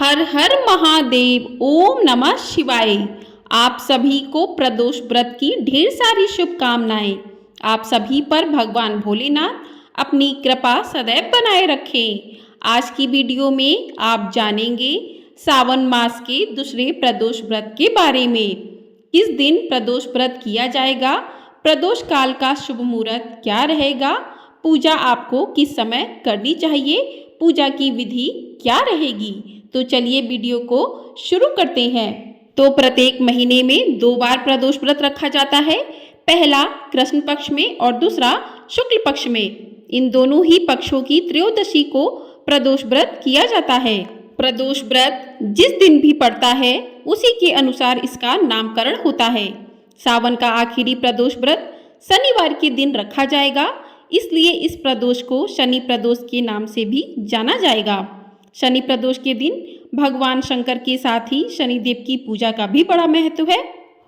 हर हर महादेव, ओम नमः शिवाय। आप सभी को प्रदोष व्रत की ढेर सारी शुभकामनाएं। आप सभी पर भगवान भोलेनाथ अपनी कृपा सदैव बनाए रखें। आज की वीडियो में आप जानेंगे सावन मास के दूसरे प्रदोष व्रत के बारे में। किस दिन प्रदोष व्रत किया जाएगा, प्रदोष काल का शुभ मुहूर्त क्या रहेगा, पूजा आपको किस समय करनी चाहिए, पूजा की विधि क्या रहेगी। तो चलिए वीडियो को शुरू करते हैं। तो प्रत्येक महीने में 2 बार प्रदोष व्रत रखा जाता है। पहला कृष्ण पक्ष में और दूसरा शुक्ल पक्ष में। इन दोनों ही पक्षों की त्रयोदशी को प्रदोष व्रत किया जाता है। प्रदोष व्रत जिस दिन भी पड़ता है उसी के अनुसार इसका नामकरण होता है। सावन का आखिरी प्रदोष व्रत शनिवार के दिन रखा जाएगा, इसलिए इस प्रदोष को शनि प्रदोष के नाम से भी जाना जाएगा। शनि प्रदोष के दिन भगवान शंकर के साथ ही शनिदेव की पूजा का भी बड़ा महत्व है।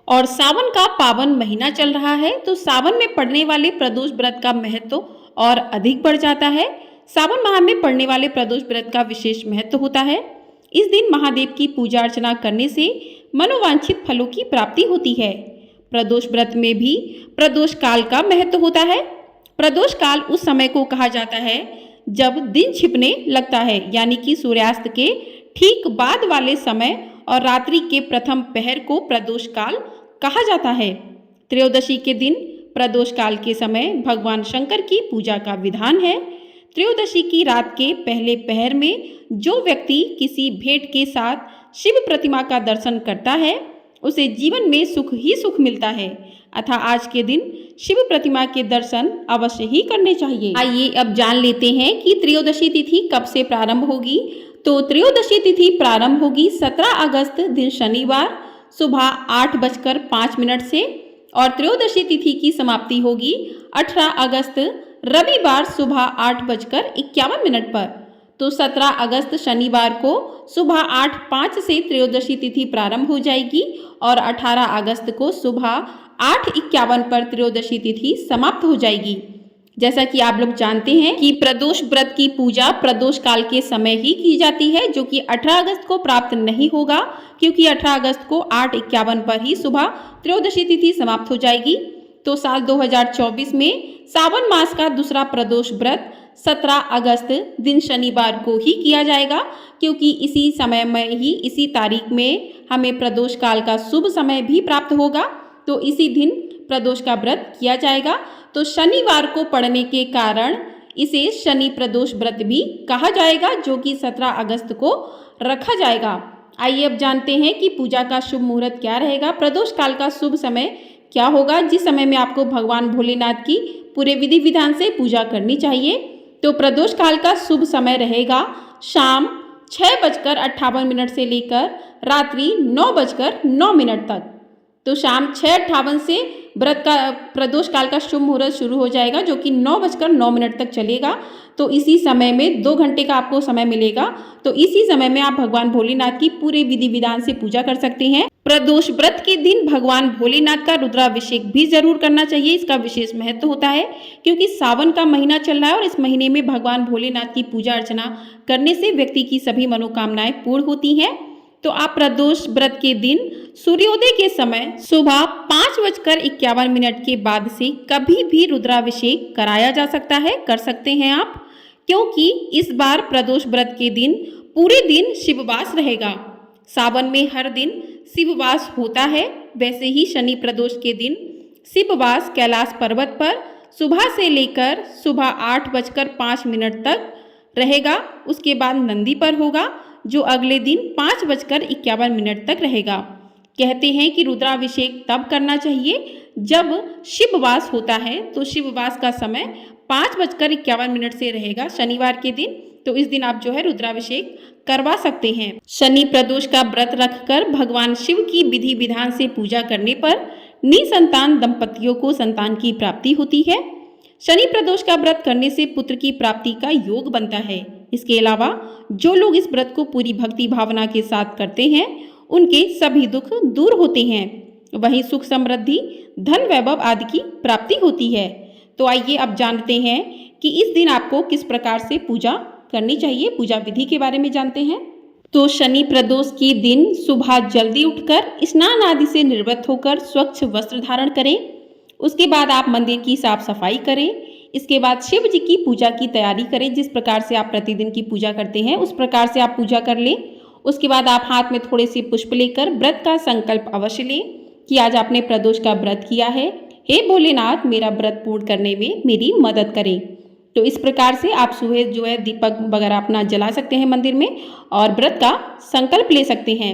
और सावन का पावन महीना चल रहा है, तो सावन में पड़ने वाले प्रदोष व्रत का महत्व और अधिक बढ़ जाता है। सावन माह में पड़ने वाले प्रदोष व्रत का विशेष महत्व होता है। इस दिन महादेव की पूजा अर्चना करने से मनोवांछित फलों की प्राप्ति होती है। प्रदोष व्रत में भी प्रदोष काल का महत्व होता है। प्रदोष काल उस समय को कहा जाता है जब दिन छिपने लगता है, यानी कि सूर्यास्त के ठीक बाद वाले समय और रात्रि के प्रथम पहर को प्रदोष काल कहा जाता है। त्रयोदशी के दिन प्रदोष काल के समय भगवान शंकर की पूजा का विधान है। त्रयोदशी की रात के पहले पहर में जो व्यक्ति किसी भेंट के साथ शिव प्रतिमा का दर्शन करता है उसे जीवन में सुख ही सुख मिलता है। अतः आज के दिन शिव प्रतिमा के दर्शन अवश्य ही करने चाहिए। आइए अब जान लेते हैं कि त्रयोदशी तिथि कब से प्रारंभ होगी। तो त्रयोदशी तिथि प्रारंभ होगी 17 अगस्त दिन शनिवार सुबह 8:05 से और त्रयोदशी तिथि की समाप्ति होगी 18 अगस्त रविवार सुबह 8:51 पर। तो 17 अगस्त शनिवार को सुबह 8:05 से त्रयोदशी तिथि प्रारंभ हो जाएगी और 18 अगस्त को सुबह 8:51 पर त्रयोदशी तिथि समाप्त हो जाएगी। जैसा कि आप लोग जानते हैं कि प्रदोष व्रत की पूजा प्रदोष काल के समय ही की जाती है, जो कि 18 अगस्त को प्राप्त नहीं होगा, क्योंकि 18 अगस्त को 8:51 पर ही सुबह त्रयोदशी तिथि समाप्त हो जाएगी। तो साल 2024 में सावन मास का दूसरा प्रदोष व्रत 17 अगस्त दिन शनिवार को ही किया जाएगा, क्योंकि इसी समय में ही, इसी तारीख में हमें प्रदोष काल का शुभ समय भी प्राप्त होगा। तो इसी दिन प्रदोष का व्रत किया जाएगा। तो शनिवार को पड़ने के कारण इसे शनि प्रदोष व्रत भी कहा जाएगा, जो कि 17 अगस्त को रखा जाएगा। आइए अब जानते हैं कि पूजा का शुभ मुहूर्त क्या रहेगा, प्रदोष काल का शुभ समय क्या होगा, जिस समय में आपको भगवान भोलेनाथ की पूरे विधि विधान से पूजा करनी चाहिए। तो प्रदोष काल का शुभ समय रहेगा शाम 6:58 से लेकर रात्रि 9:09 तक। तो शाम 6:58 से व्रत का प्रदोष काल का शुभ मुहूर्त शुरू हो जाएगा, जो कि 9:09 तक चलेगा। तो इसी समय में 2 घंटे का आपको समय मिलेगा। तो इसी समय में आप भगवान भोलेनाथ की पूरे विधि विधान से पूजा कर सकते हैं। प्रदोष व्रत के दिन भगवान भोलेनाथ का रुद्राभिषेक भी जरूर करना चाहिए। इसका विशेष महत्व होता है, क्योंकि सावन का महीना चल रहा है और इस महीने में भगवान भोलेनाथ की पूजा अर्चना करने से व्यक्ति की सभी मनोकामनाएं पूर्ण होती हैं। तो आप प्रदोष व्रत के दिन सूर्योदय के समय सुबह 5:51 के बाद से कभी भी रुद्राभिषेक कराया जा सकता है, कर सकते हैं आप, क्योंकि इस बार प्रदोष व्रत के दिन पूरे दिन शिववास रहेगा। सावन में हर दिन शिववास होता है, वैसे ही शनि प्रदोष के दिन शिववास कैलाश पर्वत पर सुबह से लेकर सुबह 8:05 तक रहेगा। उसके बाद नंदी पर होगा, जो अगले दिन 5:51 तक रहेगा। कहते हैं कि रुद्राभिषेक तब करना चाहिए जब शिववास होता है। तो शिववास का समय 5:51 से रहेगा शनिवार के दिन। तो इस दिन आप जो है रुद्राभिषेक करवा सकते हैं। शनि प्रदोष का व्रत रखकर भगवान शिव की विधि विधान से पूजा करने पर निसंतान दंपतियों को संतान की प्राप्ति होती है। शनि प्रदोष का व्रत करने से पुत्र की प्राप्ति का योग बनता है। इसके अलावा जो लोग इस व्रत को पूरी भक्ति भावना के साथ करते हैं उनके सभी दुख दूर होते हैं, वहीं सुख समृद्धि धन वैभव आदि की प्राप्ति होती है। तो आइए अब जानते हैं कि इस दिन आपको किस प्रकार से पूजा करनी चाहिए, पूजा विधि के बारे में जानते हैं। तो शनि प्रदोष के दिन सुबह जल्दी उठकर स्नान आदि से निर्वृत्त होकर स्वच्छ वस्त्र धारण करें। उसके बाद आप मंदिर की साफ सफाई करें। इसके बाद शिव जी की पूजा की तैयारी करें। जिस प्रकार से आप प्रतिदिन की पूजा करते हैं उस प्रकार से आप पूजा कर लें। उसके बाद आप हाथ में थोड़े से पुष्प लेकर व्रत का संकल्प अवश्य लें कि आज आपने प्रदोष का व्रत किया है, हे भोलेनाथ मेरा व्रत पूर्ण करने में मेरी मदद करें। तो इस प्रकार से आप सुबह जो है दीपक वगैरह अपना जला सकते हैं मंदिर में और व्रत का संकल्प ले सकते हैं।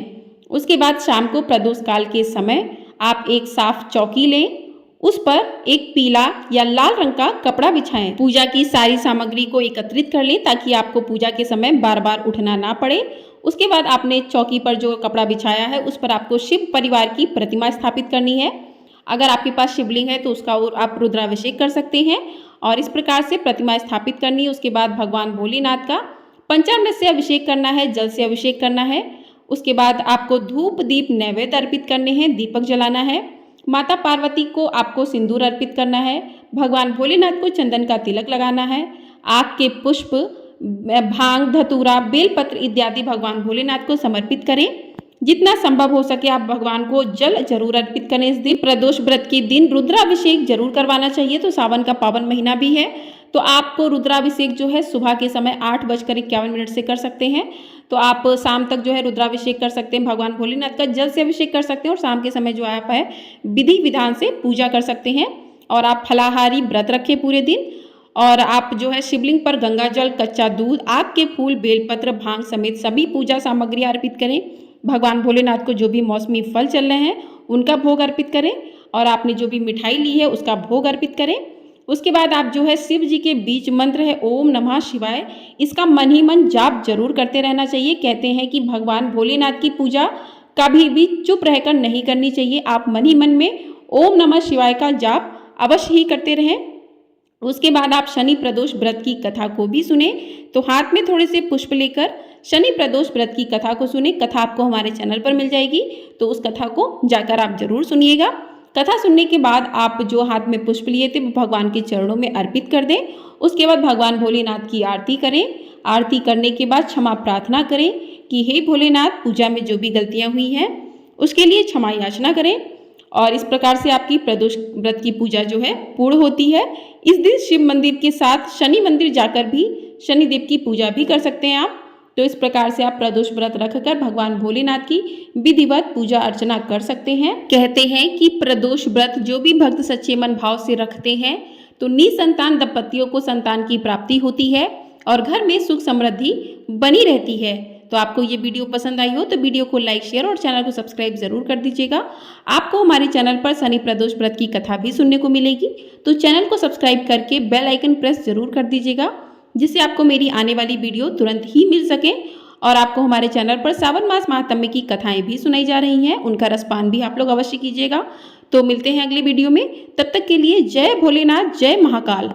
उसके बाद शाम को प्रदोष काल के समय आप एक साफ चौकी लें, उस पर एक पीला या लाल रंग का कपड़ा बिछाएं। पूजा की सारी सामग्री को एकत्रित कर लें ताकि आपको पूजा के समय बार बार उठना ना पड़े। उसके बाद आपने चौकी पर जो कपड़ा बिछाया है उस पर आपको शिव परिवार की प्रतिमा स्थापित करनी है। अगर आपके पास शिवलिंग है तो उसका आप रुद्राभिषेक कर सकते हैं और इस प्रकार से प्रतिमा स्थापित करनी है। उसके बाद भगवान भोलेनाथ का पंचामृत से अभिषेक करना है, जल से अभिषेक करना है। उसके बाद आपको धूप दीप नैवेद्य अर्पित करने हैं, दीपक जलाना है। माता पार्वती को आपको सिंदूर अर्पित करना है। भगवान भोलेनाथ को चंदन का तिलक लगाना है। आग के पुष्प, भांग, धतूरा, बेलपत्र इत्यादि भगवान भोलेनाथ को समर्पित करें। जितना संभव हो सके आप भगवान को जल जरूर अर्पित करें। इस दिन प्रदोष व्रत के दिन रुद्राभिषेक जरूर करवाना चाहिए। तो सावन का पावन महीना भी है तो आपको रुद्राभिषेक जो है सुबह के समय 8:51 से कर सकते हैं। तो आप शाम तक जो है रुद्राभिषेक कर सकते हैं। भगवान भोलेनाथ का जल से अभिषेक कर सकते हैं और शाम के समय जो आप है विधि विधान से पूजा कर सकते हैं। और आप फलाहारी व्रत रखें पूरे दिन और आप जो है शिवलिंग पर गंगा जल, कच्चा दूध, आग के फूल, बेलपत्र, भांग समेत सभी पूजा सामग्री अर्पित करें। भगवान भोलेनाथ को जो भी मौसमी फल चल रहे हैं उनका भोग अर्पित करें और आपने जो भी मिठाई ली है उसका भोग अर्पित करें। उसके बाद आप जो है शिव जी के बीज मंत्र है ओम नमः शिवाय, इसका मन ही मन जाप जरूर करते रहना चाहिए। कहते हैं कि भगवान भोलेनाथ की पूजा कभी भी चुप रहकर नहीं करनी चाहिए। आप मन ही मन में ओम नमः शिवाय का जाप अवश्य ही करते रहें। उसके बाद आप शनि प्रदोष व्रत की कथा को भी सुने। तो हाथ में थोड़े से पुष्प लेकर शनि प्रदोष व्रत की कथा को सुने। कथा आपको हमारे चैनल पर मिल जाएगी तो उस कथा को जाकर आप जरूर सुनिएगा। कथा सुनने के बाद आप जो हाथ में पुष्प लिए थे वो भगवान के चरणों में अर्पित कर दें। उसके बाद भगवान भोलेनाथ की आरती करें। आरती करने के बाद क्षमा प्रार्थना करें कि हे भोलेनाथ पूजा में जो भी गलतियां हुई हैं उसके लिए क्षमा याचना करें। और इस प्रकार से आपकी प्रदोष व्रत की पूजा जो है पूर्ण होती है। इस दिन शिव मंदिर के साथ शनि मंदिर जाकर भी शनिदेव की पूजा भी कर सकते हैं आप। तो इस प्रकार से आप प्रदोष व्रत रखकर भगवान भोलेनाथ की विधिवत पूजा अर्चना कर सकते हैं। कहते हैं कि प्रदोष व्रत जो भी भक्त सच्चे मन भाव से रखते हैं तो निसंतान दंपतियों को संतान की प्राप्ति होती है और घर में सुख समृद्धि बनी रहती है। तो आपको ये वीडियो पसंद आई हो तो वीडियो को लाइक, शेयर और चैनल को सब्सक्राइब जरूर कर दीजिएगा। आपको हमारे चैनल पर शनि प्रदोष व्रत की कथा भी सुनने को मिलेगी। तो चैनल को सब्सक्राइब करके बेल आइकन प्रेस जरूर कर दीजिएगा जिससे आपको मेरी आने वाली वीडियो तुरंत ही मिल सके। और आपको हमारे चैनल पर सावन मास महात्म्य की कथाएं भी सुनाई जा रही हैं, उनका रसपान भी आप लोग अवश्य कीजिएगा। तो मिलते हैं अगले वीडियो में, तब तक के लिए जय भोलेनाथ, जय महाकाल।